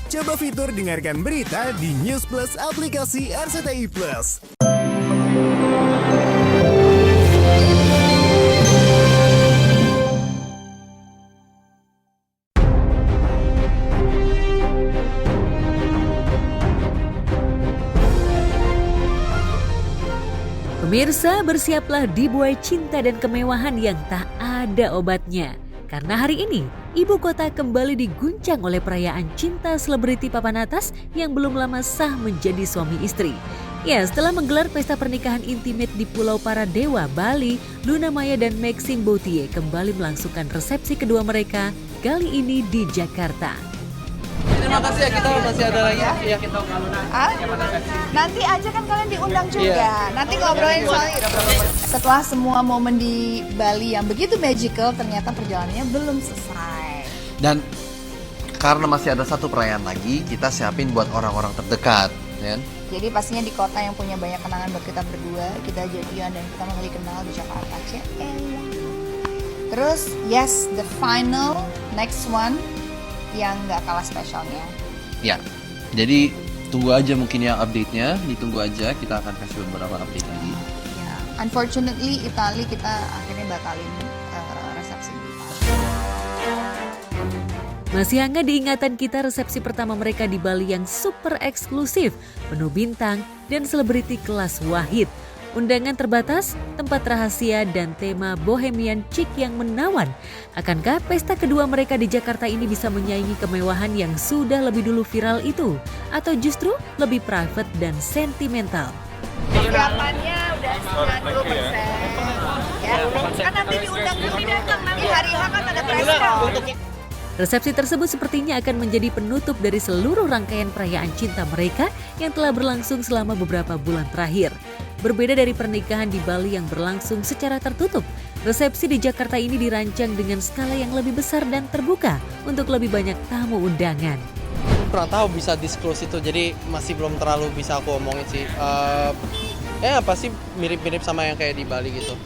Coba fitur dengarkan berita di News Plus aplikasi RCTI Plus. Pemirsa, bersiaplah dibuai cinta dan kemewahan yang tak ada obatnya. Karena hari ini, ibu kota kembali diguncang oleh perayaan cinta selebriti papan atas yang belum lama sah menjadi suami istri. Ya, setelah menggelar pesta pernikahan intimate di Pulau Paradewa, Bali, Luna Maya dan Maxime Boutier kembali melangsungkan resepsi kedua mereka kali ini di Jakarta. Terima kasih ya, kita masih ada lagi ya. Nanti aja kan kalian diundang juga. Nanti ngobrolin soal itu. Setelah semua momen di Bali yang begitu magical, ternyata perjalanannya belum selesai. Dan karena masih ada satu perayaan lagi, kita siapin buat orang-orang terdekat, ya. Jadi pastinya di kota yang punya banyak kenangan buat kita berdua, kita jadian dan kita kembali kenal di Jakarta. Terus, yes, the final, next one, yang gak kalah spesialnya. Ya, jadi tunggu aja mungkin ya update-nya, ditunggu aja, kita akan kasih beberapa update lagi. Ya, unfortunately Itali kita akhirnya batalin resepsi di Itali. Masih hangat diingatan kita resepsi pertama mereka di Bali yang super eksklusif, penuh bintang dan selebriti kelas Wahid. Undangan terbatas, tempat rahasia, dan tema bohemian chic yang menawan. Akankah pesta kedua mereka di Jakarta ini bisa menyaingi kemewahan yang sudah lebih dulu viral itu? Atau justru lebih private dan sentimental? Persiapannya udah 90%. Ya, kan nanti diundang Bumi datang, nanti hari H kan ada press con. Resepsi tersebut sepertinya akan menjadi penutup dari seluruh rangkaian perayaan cinta mereka yang telah berlangsung selama beberapa bulan terakhir. Berbeda dari pernikahan di Bali yang berlangsung secara tertutup, resepsi di Jakarta ini dirancang dengan skala yang lebih besar dan terbuka untuk lebih banyak tamu undangan. Kurang tahu bisa disclose itu, jadi masih belum terlalu bisa aku omongin sih. Pasti mirip-mirip sama yang kayak di Bali gitu.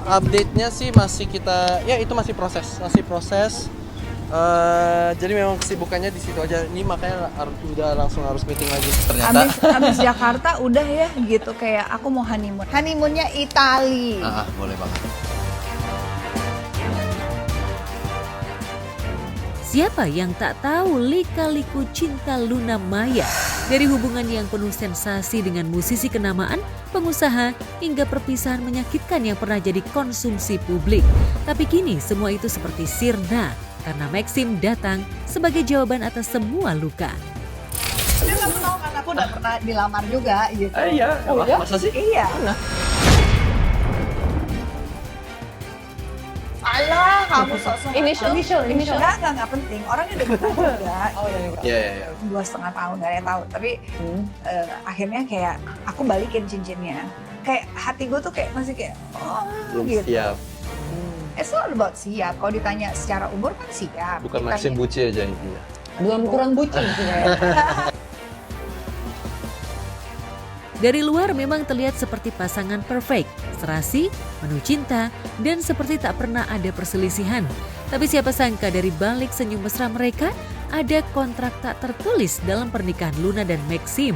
Update-nya sih masih kita, ya itu masih proses. Jadi memang kesibukannya di situ aja. Ini makanya udah langsung harus meeting lagi. Ternyata Abis Jakarta udah ya gitu, kayak aku mau honeymoon. Honeymoonnya Itali. Boleh banget. Siapa yang tak tahu lika-liku cinta Luna Maya? Dari hubungan yang penuh sensasi dengan musisi kenamaan, pengusaha, hingga perpisahan menyakitkan yang pernah jadi konsumsi publik. Tapi kini semua itu seperti sirna karena Maxime datang sebagai jawaban atas semua luka. Dia kamu tahu kan aku udah pernah dilamar juga gitu. Iya, masa sih? Iya. Alah, kamu sosok initial. Enggak penting. Orangnya udah kita juga. Iya. 2,5 tahun gak ada yang tahu. Tapi akhirnya kayak aku balikin cincinnya. Kayak hati gue tuh kayak masih kayak Belum gitu. siap. It's not about siap. Kalau ditanya secara umur kan siap. Bukan Maxime Boutier aja intinya. Belum kurang bucin sih kayak. Dari luar memang terlihat seperti pasangan perfect, serasi, penuh cinta, dan seperti tak pernah ada perselisihan. Tapi siapa sangka dari balik senyum mesra mereka, ada kontrak tak tertulis dalam pernikahan Luna dan Maxime.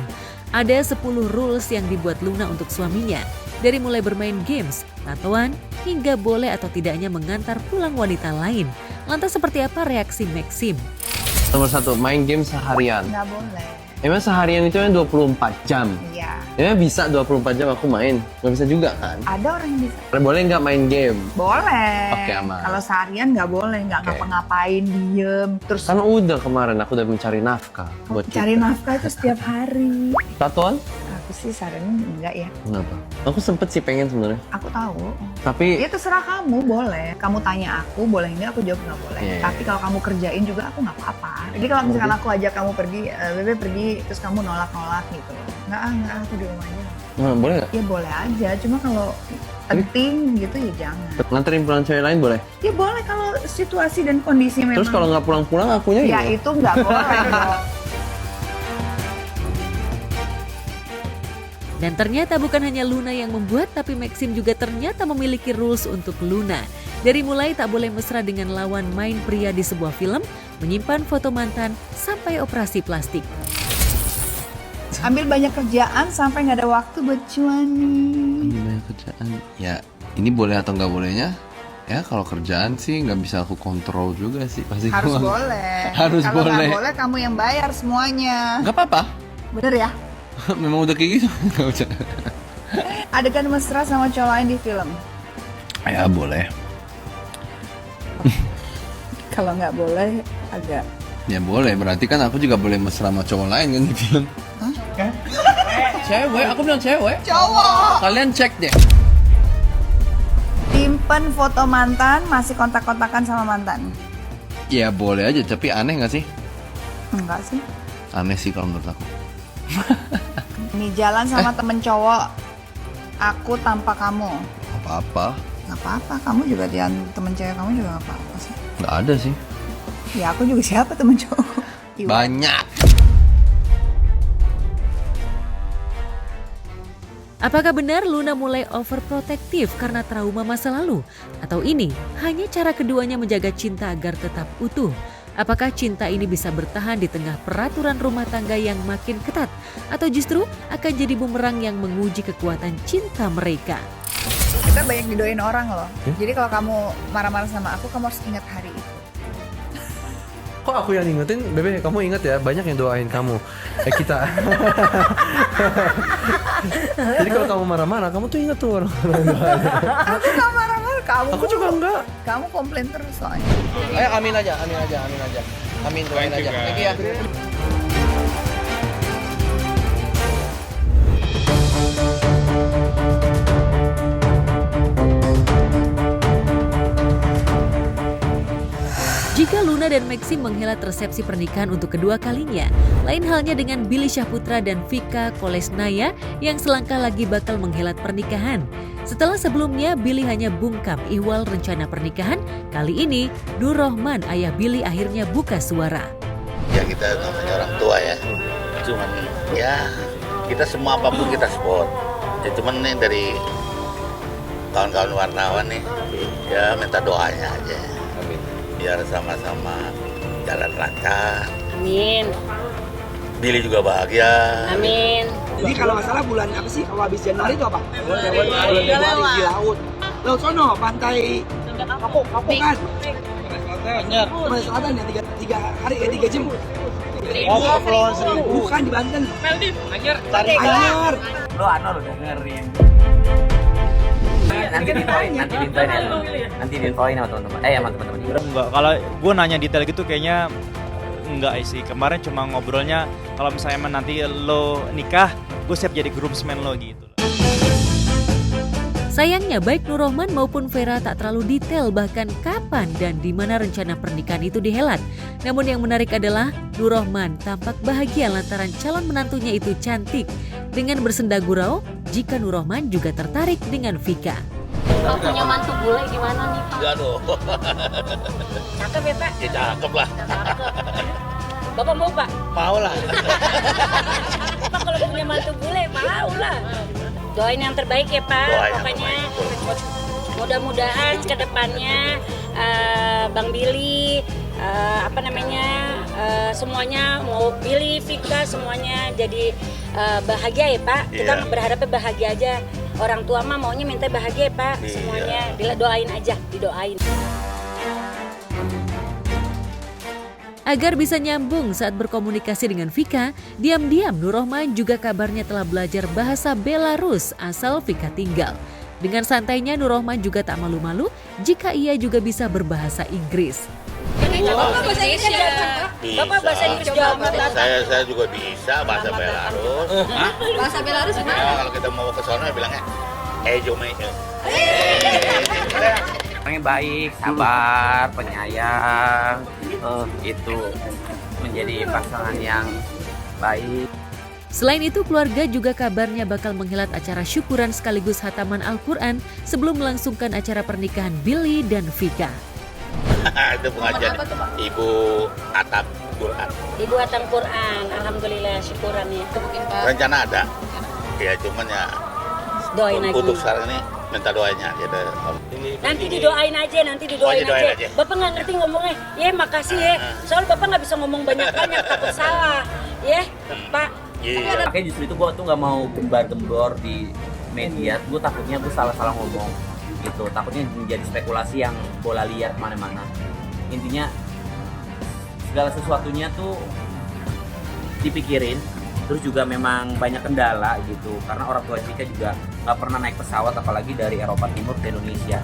Ada 10 rules yang dibuat Luna untuk suaminya. Dari mulai bermain games, tatoan, hingga boleh atau tidaknya mengantar pulang wanita lain. Lantas seperti apa reaksi Maxime? Nomor 1, main game seharian. Nggak boleh. Emang seharian itu kan 24 jam. Iya. Emang bisa 24 jam aku main? Nggak bisa juga kan? Ada orang yang bisa. Boleh nggak main game? Boleh. Oke, aman. Kalau seharian nggak boleh, nggak Oke. ngapa-ngapain, diem. Terus Kan udah kemarin aku udah mencari nafkah buat cari kita. nafkah itu setiap hari. Tatoan? Aku sih saranin enggak ya. Kenapa? Aku sempet sih pengen sebenarnya. Aku tahu. Tapi Ya terserah kamu, boleh. Kamu tanya aku, boleh enggak? Aku jawab nggak boleh. Iya. Tapi kalau kamu kerjain juga aku nggak apa-apa. Jadi kalau misalkan aku ajak kamu pergi, Bebe pergi, terus kamu nolak-nolak gitu. Enggak, aku di rumah aja. boleh nggak? Ya boleh aja, cuma kalau penting gitu ya jangan. Nganterin pulang cewek lain boleh? Ya boleh kalau situasi dan kondisi memang. Terus kalau nggak pulang-pulang akunya Ya gimana? itu nggak boleh dong. Dan ternyata bukan hanya Luna yang membuat, tapi Maxime juga ternyata memiliki rules untuk Luna. Dari mulai tak boleh mesra dengan lawan main pria di sebuah film, menyimpan foto mantan sampai operasi plastik. Ambil banyak kerjaan sampai nggak ada waktu buat cuani. Banyak kerjaan. Ya, ini boleh atau nggak bolehnya? Ya, kalau kerjaan sih nggak bisa aku kontrol juga sih. Pasti Harus gua- boleh. Harus Kalau boleh. nggak boleh kamu yang bayar semuanya. Nggak apa-apa. Bener ya? Memang udah kayak gitu. Nggak usah. Adegan mesra sama cowok lain di film. Ya, boleh. Kalau nggak boleh agak. Ya boleh, berarti kan aku juga boleh mesra sama cowok lain kan di film. Cewek, aku bilang cewek. Cowok. Kalian cek deh. Simpen foto mantan, masih kontak-kontakan sama mantan. Ya boleh aja, tapi aneh nggak sih? Enggak sih. Aneh sih kalau menurut aku. Ini jalan sama temen cowok. Aku tanpa kamu. Apa-apa? Nggak apa-apa, kamu juga dia temen cewek kamu juga nggak apa-apa sih. Nggak ada sih. Ya aku juga siapa temen cowok. Iwan. Banyak. Apakah benar Luna mulai overprotektif karena trauma masa lalu? Atau ini hanya cara keduanya menjaga cinta agar tetap utuh? Apakah cinta ini bisa bertahan di tengah peraturan rumah tangga yang makin ketat? Atau justru akan jadi bumerang yang menguji kekuatan cinta mereka? Kita banyak didoain orang loh. Jadi kalau kamu marah-marah sama aku, kamu harus ingat hari itu. Kok aku yang ingetin, Bebe, kamu ingat ya, banyak yang doain kamu. Kita. Jadi kalau kamu marah-marah, kamu tuh ingat tuh orang-orang doain. Aku nggak marah-marah, kamu. Aku juga enggak. Kamu komplain terus soalnya. Ayo amin aja. Amin, doain aja. Thank you ya. Jika Luna dan Maxim menghelat resepsi pernikahan untuk kedua kalinya, lain halnya dengan Billy Syahputra dan Vika Kolesnaya yang selangkah lagi bakal menghelat pernikahan. Setelah sebelumnya Billy hanya bungkam ihwal rencana pernikahan, kali ini Nur Rohman ayah Billy akhirnya buka suara. Ya kita namanya orang tua ya, cuman ya kita semua apapun kita support. Ya cuman nih dari kawan-kawan wartawan nih, ya minta doanya aja. Biar sama-sama jalan lancar. Amin. Billy juga bahagia. Amin. Jadi kalau nggak salah bulan apa sih? Kalau habis Januari itu apa? Bulan Februari di laut. Laut sono, pantai Kapungan. Pantai Selatan ya, 3 hari ya 3 jam. Oh, Kepulauan Seribu. Bukan di Banten. Anyar. Lo Anor dengerin. Nanti diinfoin sama teman-teman. Sama teman-teman. Enggak, kalau gue nanya detail gitu kayaknya enggak sih. Kemarin cuma ngobrolnya kalau misalnya emang nanti lo nikah, gue siap jadi groomsman lo gitu. Sayangnya baik Nur Rohman maupun Vera tak terlalu detail bahkan kapan dan di mana rencana pernikahan itu dihelat. Namun yang menarik adalah Nur Rohman tampak bahagia lantaran calon menantunya itu cantik. Dengan bersenda gurau, jika Nur Rohman juga tertarik dengan Vika. Kalau punya mantu bule gimana nih Pak? Enggak dong. Cakep ya Pak? Ya cakep lah. Bapak mau Pak? Mau lah. Pak kalau punya mantu bule mau lah. Doain yang terbaik ya Pak. Doain yang Pokoknya terbaik. mudah-mudahan ke depannya Bang Billy semuanya mau Billy, Vika semuanya jadi bahagia ya Pak. Kita Iya. berharapnya bahagia aja. Orang tua mah maunya minta bahagia ya Pak. Iya. Semuanya doain aja, didoain. Agar bisa nyambung saat berkomunikasi dengan Vika, diam-diam Nur Rohman juga kabarnya telah belajar bahasa Belarus asal Vika tinggal. Dengan santainya Nur Rohman juga tak malu-malu jika ia juga bisa berbahasa Inggris. Bapak bahasa Inggris Bapak bahasa Inggris Saya juga bisa bahasa Belarus. Bahasa Belarus Ya, kalau kita mau ke sana bilangnya Jomaice. Orangnya baik, sabar, penyayang. Itu menjadi pasangan yang baik. Selain itu, keluarga juga kabarnya bakal menghelat acara syukuran sekaligus hataman Al-Quran sebelum melangsungkan acara pernikahan Billy dan Vika. Itu pengajian Ibu Atam Quran. Ibu Atam Quran, alhamdulillah syukuran ya. Rencana ada. Ya cuman ya Doain aja. untuk sekarang ini minta doanya aja deh. Nanti didoain aja. Bapak nggak ngerti ngomongnya. Ya makasih ya. Soal Bapak nggak bisa ngomong banyak-banyak takut salah. Ya Pak. Iya. Makanya justru itu gue tuh nggak mau gembar-gembor di media. Gue takutnya gue salah-salah ngomong gitu. Takutnya menjadi spekulasi yang bola liar kemana-mana. Intinya segala sesuatunya tuh dipikirin. Terus juga memang banyak kendala gitu karena orang tua Cika juga nggak pernah naik pesawat apalagi dari Eropa Timur ke Indonesia.